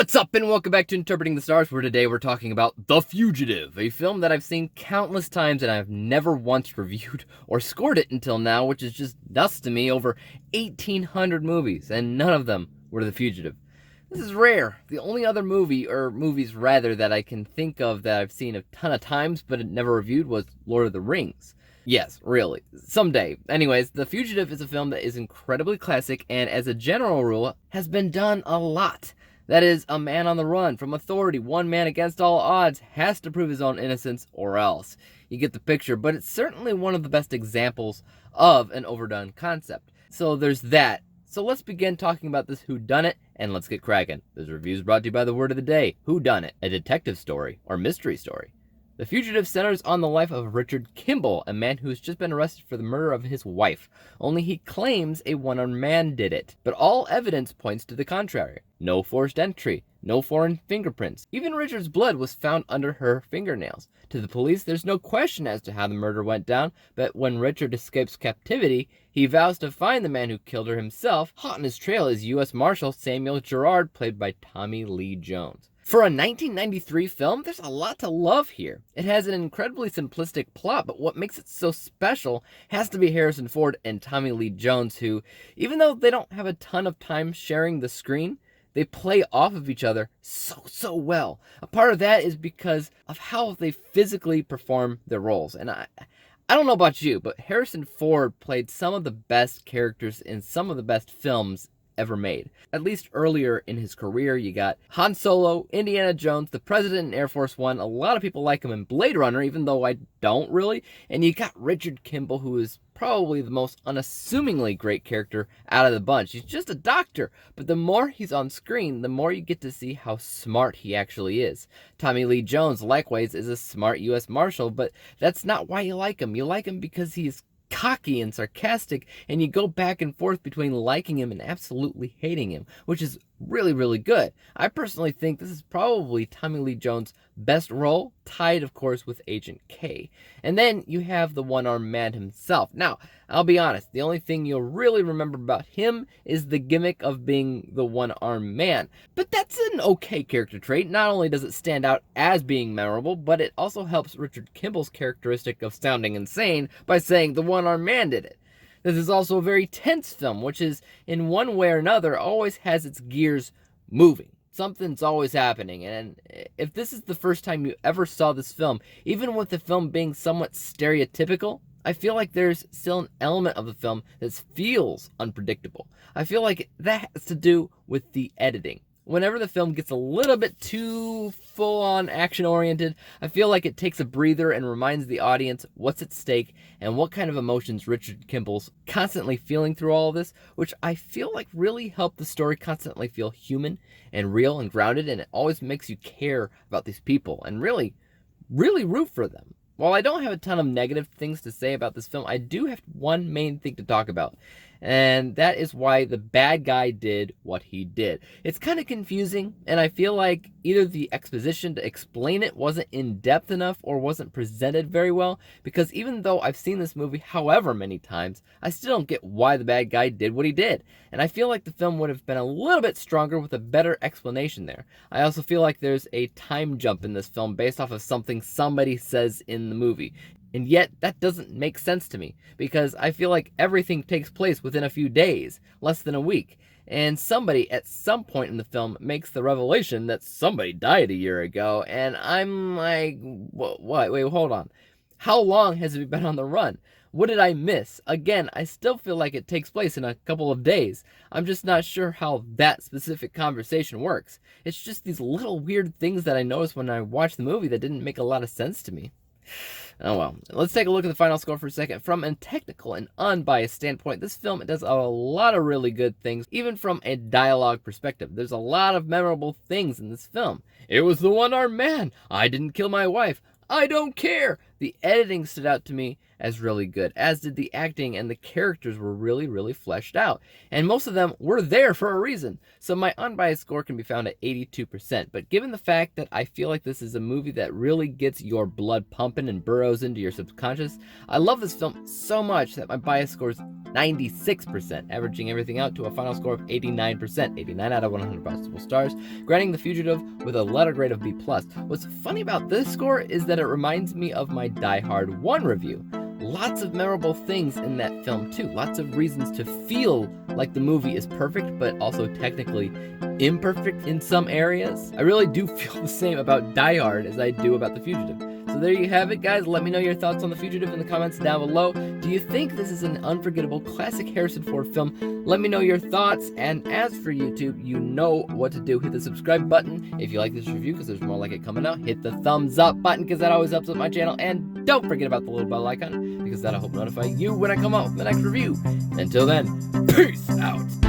What's up, and welcome back to Interpreting the Stars, where today we're talking about The Fugitive, a film that I've seen countless times and I've never once reviewed or scored it until now, which is just nuts to me. Over 1,800 movies, and none of them were The Fugitive. This is rare. The only other movie, or movies rather, that I can think of that I've seen a ton of times but never reviewed was Lord of the Rings. Yes, really. Someday. Anyways, The Fugitive is a film that is incredibly classic and, as a general rule, has been done a lot. That is, a man on the run from authority, one man against all odds, has to prove his own innocence or else. You get the picture, but it's certainly one of the best examples of an overdone concept. So there's that. So let's begin talking about this whodunit, and let's get cracking. This review is brought to you by the word of the day, whodunit, a detective story or mystery story. The Fugitive centers on the life of Richard Kimball, a man who has just been arrested for the murder of his wife. Only he claims a one-armed man did it, but all evidence points to the contrary. No forced entry, no foreign fingerprints. Even Richard's blood was found under her fingernails. To the police, there's no question as to how the murder went down, but when Richard escapes captivity, he vows to find the man who killed her himself. Hot on his trail is U.S. Marshal Samuel Gerard, played by Tommy Lee Jones. For a 1993 film, there's a lot to love here. It has an incredibly simplistic plot, but what makes it so special has to be Harrison Ford and Tommy Lee Jones, who, even though they don't have a ton of time sharing the screen, they play off of each other so well. A part of that is because of how they physically perform their roles. And I don't know about you, but Harrison Ford played some of the best characters in some of the best films ever made. At least earlier in his career, you got Han Solo, Indiana Jones, the President in Air Force One. A lot of people like him in Blade Runner, even though I don't really. And you got Richard Kimball, who is probably the most unassumingly great character out of the bunch. He's just a doctor, but the more he's on screen, the more you get to see how smart he actually is. Tommy Lee Jones, likewise, is a smart U.S. Marshal, but that's not why you like him. You like him because he's cocky and sarcastic, and you go back and forth between liking him and absolutely hating him, which is really good. I personally think this is probably Tommy Lee Jones' best role, tied of course with Agent K. And then you have the one-armed man himself. Now, I'll be honest, the only thing you'll really remember about him is the gimmick of being the one-armed man. But that's an okay character trait. Not only does it stand out as being memorable, but it also helps Richard Kimball's characteristic of sounding insane by saying the one-armed man did it. This is also a very tense film, which is, in one way or another, always has its gears moving. Something's always happening, and if this is the first time you ever saw this film, even with the film being somewhat stereotypical, I feel like there's still an element of the film that feels unpredictable. I feel like that has to do with the editing. Whenever the film gets a little bit too full-on action-oriented, I feel like it takes a breather and reminds the audience what's at stake and what kind of emotions Richard Kimball's constantly feeling through all of this, which I feel like really help the story constantly feel human and real and grounded, and it always makes you care about these people and really root for them. While I don't have a ton of negative things to say about this film, I do have one main thing to talk about, and that is why the bad guy did what he did. It's kind of confusing, and I feel like either the exposition to explain it wasn't in-depth enough or wasn't presented very well, because even though I've seen this movie however many times, I still don't get why the bad guy did what he did. And I feel like the film would have been a little bit stronger with a better explanation there. I also feel like there's a time jump in this film based off of something somebody says in the movie. And yet, that doesn't make sense to me, because I feel like everything takes place within a few days, less than a week. And somebody, at some point in the film, makes the revelation that somebody died a year ago, and I'm like, what? Wait, hold on. How long has he been on the run? What did I miss? Again, I still feel like it takes place in a couple of days. I'm just not sure how that specific conversation works. It's just these little weird things that I noticed when I watched the movie that didn't make a lot of sense to me. Oh well, let's take a look at the final score for a second. From a technical and unbiased standpoint, this film does a lot of really good things, even from a dialogue perspective. There's a lot of memorable things in this film. It was the one-armed man. I didn't kill my wife. I don't care. The editing stood out to me as really good, as did the acting, and the characters were really fleshed out. And most of them were there for a reason. So my unbiased score can be found at 82%. But given the fact that I feel like this is a movie that really gets your blood pumping and burrows into your subconscious, I love this film so much that my bias score is 96%, averaging everything out to a final score of 89%, 89 out of 100 possible stars, granting The Fugitive with a letter grade of B+. What's funny about this score is that it reminds me of my Die Hard 1 review. Lots of memorable things in that film too. Lots of reasons to feel like the movie is perfect, but also technically imperfect in some areas. I really do feel the same about Die Hard as I do about The Fugitive. So there you have it, guys. Let me know your thoughts on The Fugitive in the comments down below. Do you think this is an unforgettable classic Harrison Ford film? Let me know your thoughts. And as for YouTube, you know what to do. Hit the subscribe button if you like this review, because there's more like it coming out. Hit the thumbs up button, because that always helps with my channel. And don't forget about the little bell icon, because that'll help notify you when I come out with the next review. Until then, peace out.